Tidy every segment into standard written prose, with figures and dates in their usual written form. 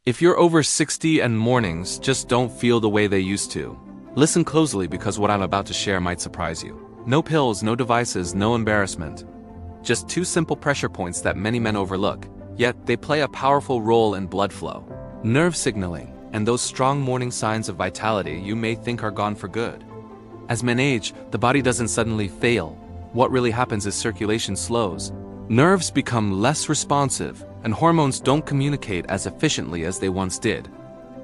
If you're over 60 and mornings just don't feel the way they used to, listen closely because what I'm about to share might surprise you. No pills, no devices, no embarrassment. Just two simple pressure points that many men overlook, yet they play a powerful role in blood flow, nerve signaling, and those strong morning signs of vitality you may think are gone for good. As men age, the body doesn't suddenly fail. What really happens is circulation slows. Nerves become less responsive, and hormones don't communicate as efficiently as they once did.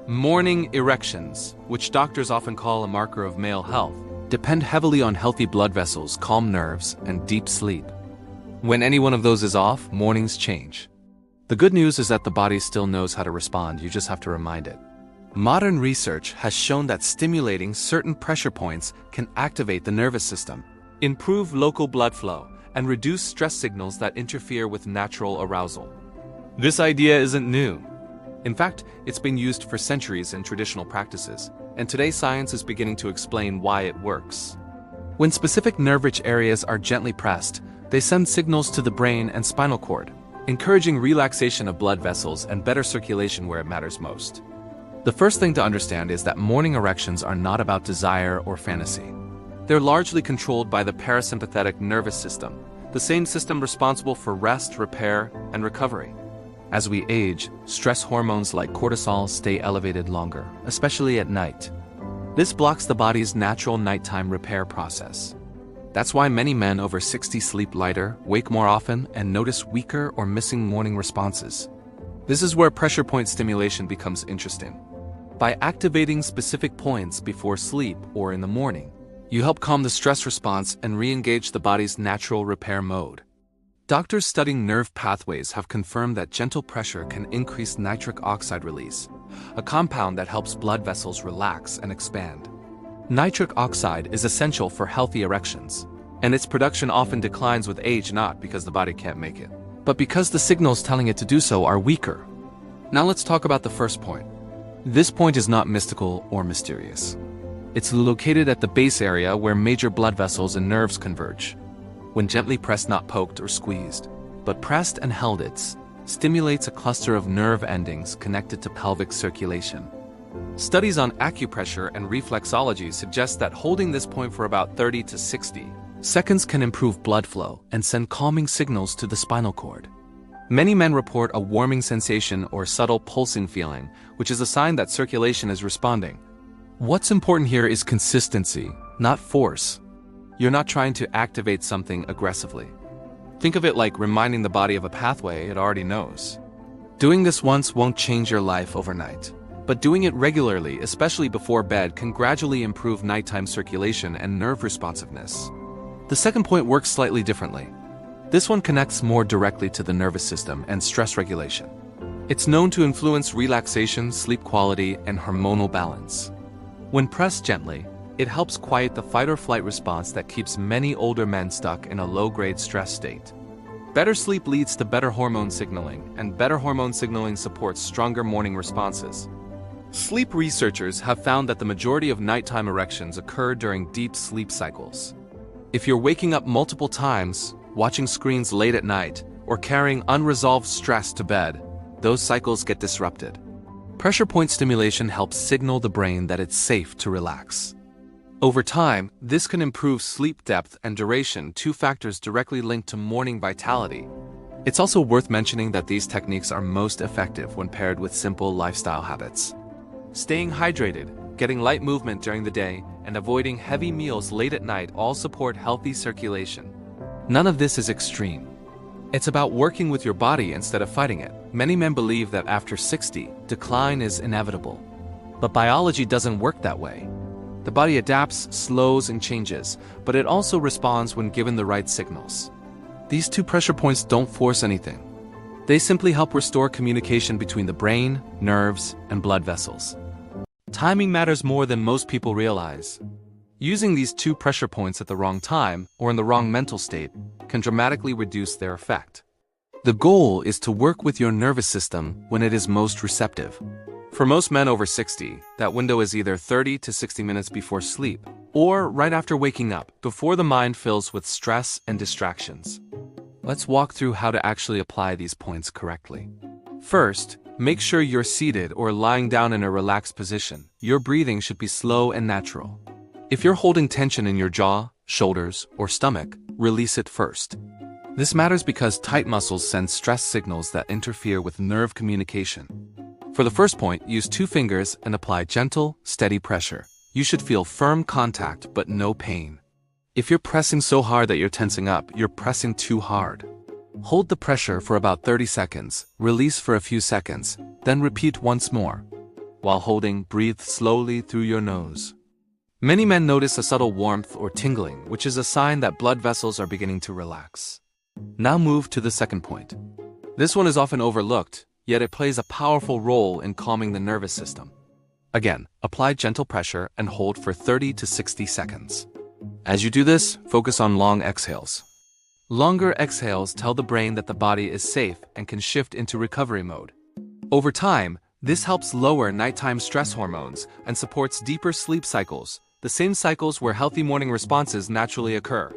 Morning erections, which doctors often call a marker of male health, depend heavily on healthy blood vessels, calm nerves, and deep sleep. When any one of those is off, mornings change. The good news is that the body still knows how to respond, you just have to remind it. Modern research has shown that stimulating certain pressure points can activate the nervous system, improve local blood flow, and reduce stress signals that interfere with natural arousal. This idea isn't new. In fact, it's been used for centuries in traditional practices, and today science is beginning to explain why it works. When specific nerve-rich areas are gently pressed, they send signals to the brain and spinal cord, encouraging relaxation of blood vessels and better circulation where it matters most. The first thing to understand is that morning erections are not about desire or fantasy. They're largely controlled by the parasympathetic nervous system, the same system responsible for rest, repair, and recovery. As we age, stress hormones like cortisol stay elevated longer, especially at night. This blocks the body's natural nighttime repair process. That's why many men over 60 sleep lighter, wake more often, and notice weaker or missing morning responses. This is where pressure point stimulation becomes interesting. By activating specific points before sleep or in the morning, you help calm the stress response and re-engage the body's natural repair mode. Doctors studying nerve pathways have confirmed that gentle pressure can increase nitric oxide release, a compound that helps blood vessels relax and expand. Nitric oxide is essential for healthy erections, and its production often declines with age, not because the body can't make it, but because the signals telling it to do so are weaker. Now let's talk about the first point. This point is not mystical or mysterious. It's located at the base area where major blood vessels and nerves converge. When gently pressed, not poked or squeezed, but pressed and held, it stimulates a cluster of nerve endings connected to pelvic circulation. Studies on acupressure and reflexology suggest that holding this point for about 30 to 60 seconds can improve blood flow and send calming signals to the spinal cord. Many men report a warming sensation or subtle pulsing feeling, which is a sign that circulation is responding. What's important here is consistency, not force. You're not trying to activate something aggressively. Think of it like reminding the body of a pathway it already knows. Doing this once won't change your life overnight, but doing it regularly, especially before bed, can gradually improve nighttime circulation and nerve responsiveness. The second point works slightly differently. This one connects more directly to the nervous system and stress regulation. It's known to influence relaxation, sleep quality, and hormonal balance. When pressed gently, it helps quiet the fight-or-flight response that keeps many older men stuck in a low-grade stress state. Better sleep leads to better hormone signaling, and better hormone signaling supports stronger morning responses. Sleep researchers have found that the majority of nighttime erections occur during deep sleep cycles. If you're waking up multiple times, watching screens late at night, or carrying unresolved stress to bed, those cycles get disrupted. Pressure point stimulation helps signal the brain that it's safe to relax. Over time, this can improve sleep depth and duration, two factors directly linked to morning vitality. It's also worth mentioning that these techniques are most effective when paired with simple lifestyle habits. Staying hydrated, getting light movement during the day, and avoiding heavy meals late at night all support healthy circulation. None of this is extreme. It's about working with your body instead of fighting it. Many men believe that after 60, decline is inevitable. But biology doesn't work that way. The body adapts, slows, and changes, but it also responds when given the right signals. These two pressure points don't force anything. They simply help restore communication between the brain, nerves, and blood vessels. Timing matters more than most people realize. Using these two pressure points at the wrong time or in the wrong mental state can dramatically reduce their effect. The goal is to work with your nervous system when it is most receptive. For most men over 60, that window is either 30 to 60 minutes before sleep, or right after waking up, before the mind fills with stress and distractions. Let's walk through how to actually apply these points correctly. First, Make sure you're seated or lying down in a relaxed position. Your breathing should be slow and natural. If you're holding tension in your jaw, shoulders, or stomach, release it first. This matters because tight muscles send stress signals that interfere with nerve communication. For the first point, use 2 fingers and apply gentle, steady pressure. You should feel firm contact but no pain. If you're pressing so hard that you're tensing up, you're pressing too hard. Hold the pressure for about 30 seconds, release for a few seconds, then repeat once more. While holding, breathe slowly through your nose. Many men notice a subtle warmth or tingling, which is a sign that blood vessels are beginning to relax. Now move to the second point. This one is often overlooked, yet it plays a powerful role in calming the nervous system. Again, apply gentle pressure and hold for 30 to 60 seconds. As you do this, focus on long exhales. Longer exhales tell the brain that the body is safe and can shift into recovery mode. Over time, this helps lower nighttime stress hormones and supports deeper sleep cycles, the same cycles where healthy morning responses naturally occur.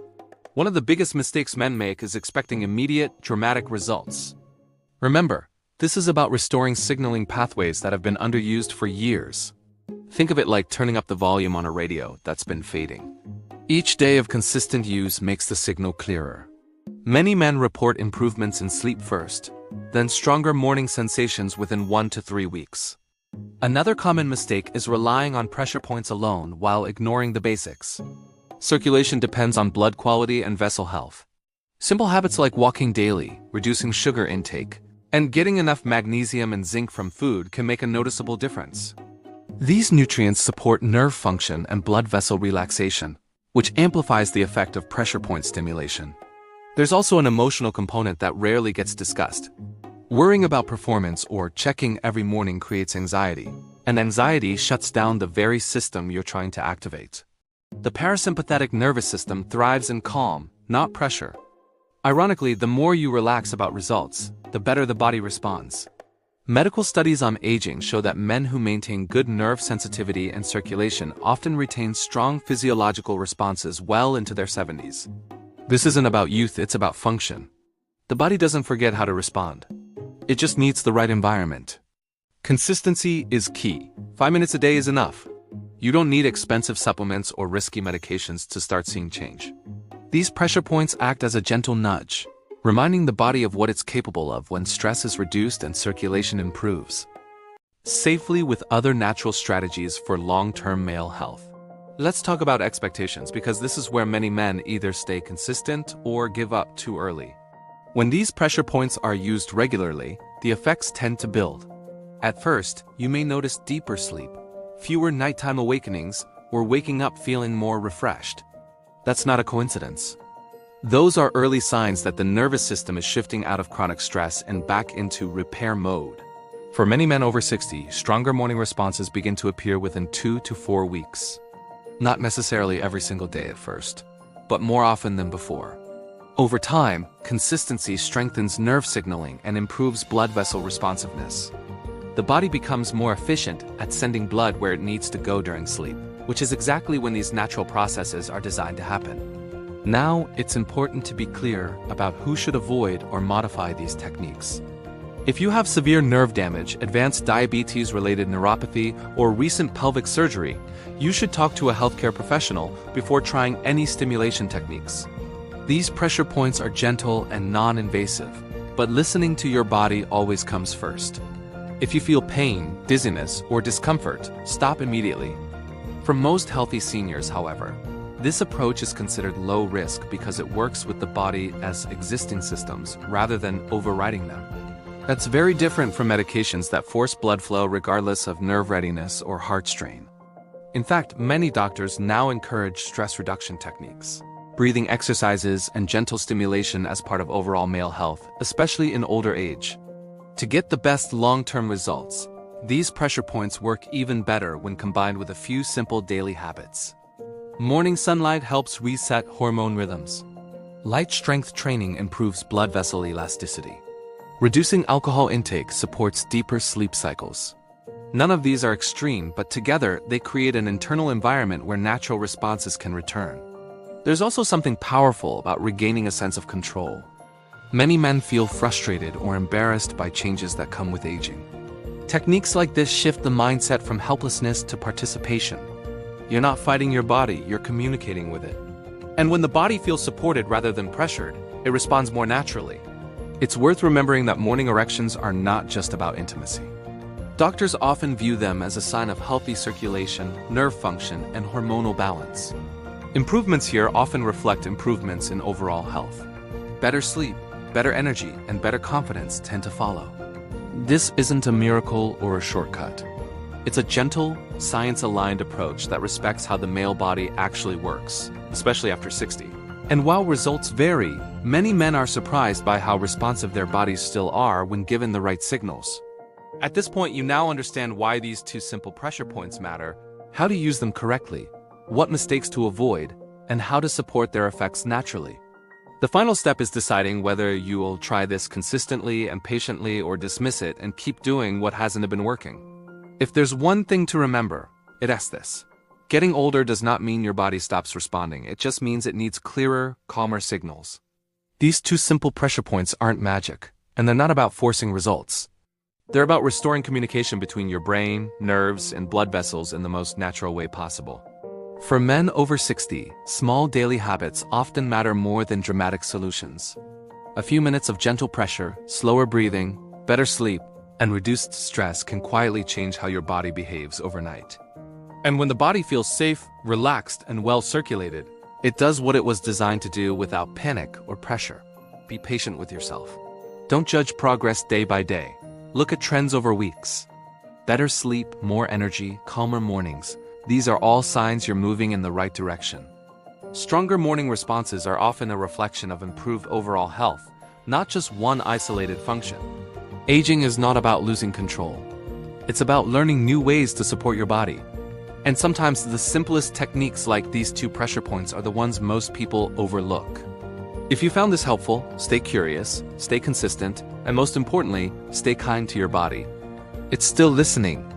One of the biggest mistakes men make is expecting immediate, dramatic results. Remember, this is about restoring signaling pathways that have been underused for years. Think of it like turning up the volume on a radio that's been fading. Each day of consistent use makes the signal clearer. Many men report improvements in sleep first, then stronger morning sensations within 1 to 3 weeks. Another common mistake is relying on pressure points alone while ignoring the basics. Circulation depends on blood quality and vessel health. Simple habits like walking daily, reducing sugar intake, and getting enough magnesium and zinc from food can make a noticeable difference. These nutrients support nerve function and blood vessel relaxation, which amplifies the effect of pressure point stimulation. There's also an emotional component that rarely gets discussed. Worrying about performance or checking every morning creates anxiety, and anxiety shuts down the very system you're trying to activate. The parasympathetic nervous system thrives in calm, not pressure. Ironically, the more you relax about results, the better the body responds. Medical studies on aging show that men who maintain good nerve sensitivity and circulation often retain strong physiological responses well into their 70s. This isn't about youth, it's about function. The body doesn't forget how to respond. It just needs the right environment. Consistency is key. 5 minutes a day is enough. You don't need expensive supplements or risky medications to start seeing change. These pressure points act as a gentle nudge, reminding the body of what it's capable of when stress is reduced and circulation improves. Safely with other natural strategies for long-term male health. Let's talk about expectations because this is where many men either stay consistent or give up too early. When these pressure points are used regularly, the effects tend to build. At first, you may notice deeper sleep, fewer nighttime awakenings, or waking up feeling more refreshed. That's not a coincidence. Those are early signs that the nervous system is shifting out of chronic stress and back into repair mode. For many men over 60, stronger morning responses begin to appear within 2 to 4 weeks. Not necessarily every single day at first, but more often than before. Over time, consistency strengthens nerve signaling and improves blood vessel responsiveness. The body becomes more efficient at sending blood where it needs to go during sleep, which is exactly when these natural processes are designed to happen. Now, it's important to be clear about who should avoid or modify these techniques. If you have severe nerve damage, advanced diabetes-related neuropathy, or recent pelvic surgery, you should talk to a healthcare professional before trying any stimulation techniques. These pressure points are gentle and non-invasive, but listening to your body always comes first. If you feel pain, dizziness, or discomfort, stop immediately. For most healthy seniors, however, this approach is considered low risk because it works with the body as existing systems rather than overriding them. That's very different from medications that force blood flow regardless of nerve readiness or heart strain. In fact, many doctors now encourage stress reduction techniques, breathing exercises, and gentle stimulation as part of overall male health, especially in older age. To get the best long-term results, these pressure points work even better when combined with a few simple daily habits. Morning sunlight helps reset hormone rhythms. Light strength training improves blood vessel elasticity. Reducing alcohol intake supports deeper sleep cycles. None of these are extreme, but together they create an internal environment where natural responses can return. There's also something powerful about regaining a sense of control. Many men feel frustrated or embarrassed by changes that come with aging. Techniques like this shift the mindset from helplessness to participation. You're not fighting your body, you're communicating with it. And when the body feels supported rather than pressured, it responds more naturally. It's worth remembering that morning erections are not just about intimacy. Doctors often view them as a sign of healthy circulation, nerve function, and hormonal balance. Improvements here often reflect improvements in overall health. Better sleep, better energy, and better confidence tend to follow. This isn't a miracle or a shortcut. It's a gentle, science-aligned approach that respects how the male body actually works, especially after 60. And while results vary, many men are surprised by how responsive their bodies still are when given the right signals. At this point, you now understand why these two simple pressure points matter, how to use them correctly, what mistakes to avoid, and how to support their effects naturally. The final step is deciding whether you will try this consistently and patiently or dismiss it and keep doing what hasn't been working. If there's one thing to remember, it's this. Getting older does not mean your body stops responding, it just means it needs clearer, calmer signals. These two simple pressure points aren't magic, and they're not about forcing results. They're about restoring communication between your brain, nerves, and blood vessels in the most natural way possible. For men over 60, small daily habits often matter more than dramatic solutions. A few minutes of gentle pressure, slower breathing, better sleep, and reduced stress can quietly change how your body behaves overnight. And when the body feels safe, relaxed, and well circulated, it does what it was designed to do without panic or pressure. Be patient with yourself. Don't judge progress day by day. Look at trends over weeks. Better sleep, more energy, calmer mornings. These are all signs you're moving in the right direction. Stronger morning responses are often a reflection of improved overall health, not just one isolated function. Aging is not about losing control. It's about learning new ways to support your body. And sometimes the simplest techniques like these two pressure points are the ones most people overlook. If you found this helpful, stay curious, stay consistent, and most importantly, stay kind to your body. It's still listening,